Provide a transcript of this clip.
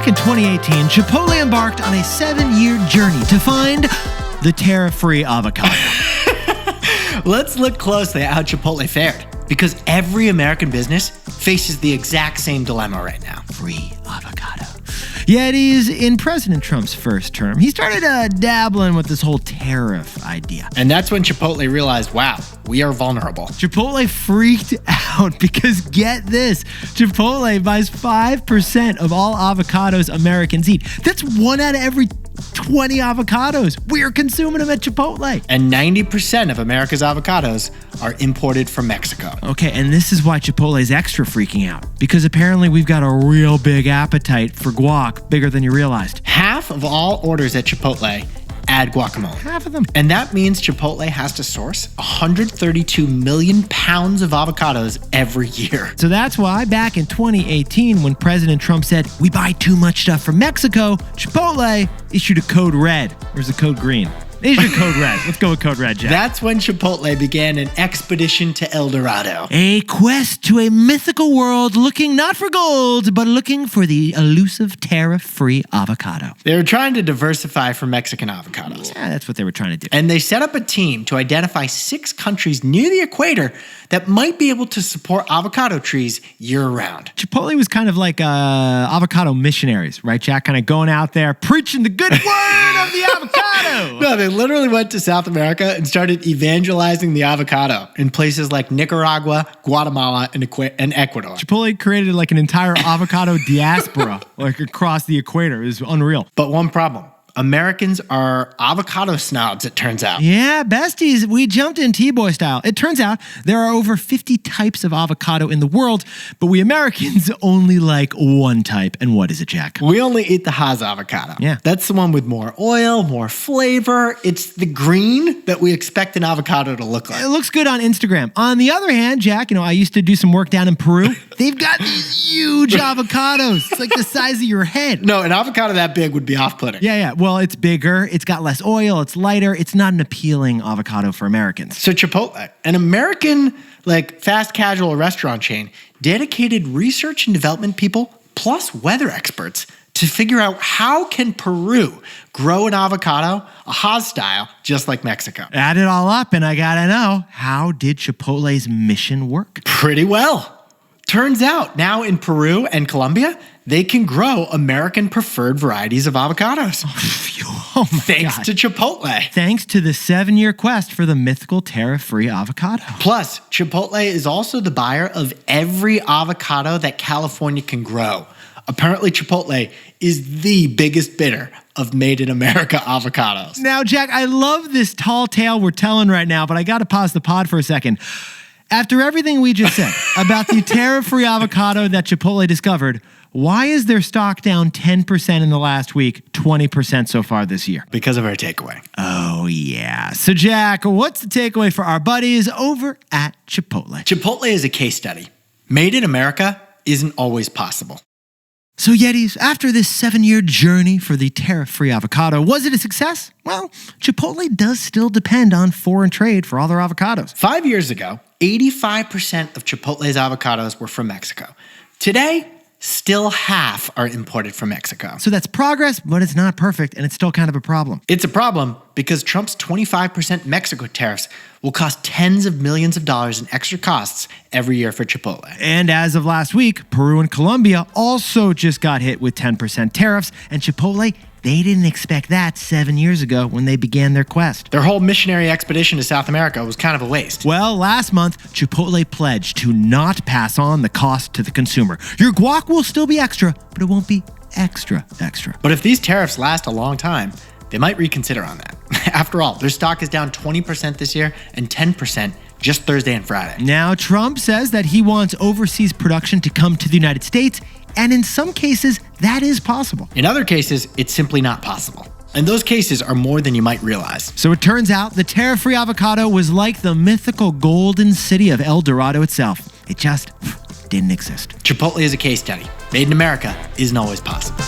Back in 2018, Chipotle embarked on a 7-year journey to find the tariff-free avocado. Let's look closely at how Chipotle fared, because every American business faces the exact same dilemma right now. Free avocado. Yet he's in President Trump's first term. He started dabbling with this whole tariff idea. And that's when Chipotle realized, wow, we are vulnerable. Chipotle freaked out because get this, Chipotle buys 5% of all avocados Americans eat. That's 1 out of every 20 avocados. We're consuming them at Chipotle. And 90% of America's avocados are imported from Mexico. Okay, and this is why Chipotle is extra freaking out, because apparently we've got a real big appetite for guac, bigger than you realized. Half of all orders at Chipotle add guacamole. Half of them. And that means Chipotle has to source 132 million pounds of avocados every year. So that's why back in 2018, when President Trump said, we buy too much stuff from Mexico, Chipotle issued a code red. Or is it code green? They issued code red. Let's go with code red, Jack. That's when Chipotle began an expedition to El Dorado. A quest to a mythical world looking not for gold, but looking for the elusive tariff-free avocado. They were trying to diversify from Mexican avocados. Yeah, that's what they were trying to do. And they set up a team to identify 6 countries near the equator that might be able to support avocado trees year-round. Chipotle was kind of like avocado missionaries, right, Jack? Kind of going out there preaching the good word of the avocado. No, they literally went to South America and started evangelizing the avocado in places like Nicaragua, Guatemala, and Ecuador. Chipotle created like an entire avocado diaspora like across the equator. It was unreal. But one problem. Americans are avocado snobs, it turns out. Yeah, besties, we jumped in T-Boy style. It turns out there are over 50 types of avocado in the world, but we Americans only like one type. And what is it, Jack? We only eat the Hass avocado. Yeah. That's the one with more oil, more flavor. It's the green that we expect an avocado to look like. It looks good on Instagram. On the other hand, Jack, I used to do some work down in Peru. They've got these huge avocados. It's like the size of your head. No, an avocado that big would be off-putting. Yeah. Well, it's bigger, it's got less oil, it's lighter. It's not an appealing avocado for Americans. So Chipotle, an American fast casual restaurant chain, dedicated research and development people plus weather experts to figure out how can Peru grow an avocado, a Hass style, just like Mexico. Add it all up and I gotta know, how did Chipotle's mission work? Pretty well. Turns out now in Peru and Colombia, they can grow American preferred varieties of avocados. Oh my Thanks God. to Chipotle. Thanks to the 7-year quest for the mythical tariff-free avocado. Plus, Chipotle is also the buyer of every avocado that California can grow. Apparently, Chipotle is the biggest bidder of made in America avocados. Now, Jack, I love this tall tale we're telling right now, but I got to pause the pod for a second. After everything we just said about the tariff-free avocado that Chipotle discovered, why is their stock down 10% in the last week, 20% so far this year? Because of our takeaway. Oh, yeah. So, Jack, what's the takeaway for our buddies over at Chipotle? Chipotle is a case study. Made in America isn't always possible. So, Yetis, after this 7-year journey for the tariff-free avocado, was it a success? Well, Chipotle does still depend on foreign trade for all their avocados. 5 years ago, 85% of Chipotle's avocados were from Mexico. Today, still half are imported from Mexico. So that's progress, but it's not perfect, and it's still kind of a problem. It's a problem because Trump's 25% Mexico tariffs will cost tens of millions of dollars in extra costs every year for Chipotle. And as of last week, Peru and Colombia also just got hit with 10% tariffs, and Chipotle, they didn't expect that 7 years ago when they began their quest. Their whole missionary expedition to South America was kind of a waste. Well, last month, Chipotle pledged to not pass on the cost to the consumer. Your guac will still be extra, but it won't be extra. But if these tariffs last a long time, they might reconsider on that. After all, their stock is down 20% this year and 10% just Thursday and Friday. Now, Trump says that he wants overseas production to come to the United States, and in some cases, that is possible. In other cases, it's simply not possible. And those cases are more than you might realize. So it turns out the tariff-free avocado was like the mythical golden city of El Dorado itself. It just didn't exist. Chipotle is a case study. Made in America isn't always possible.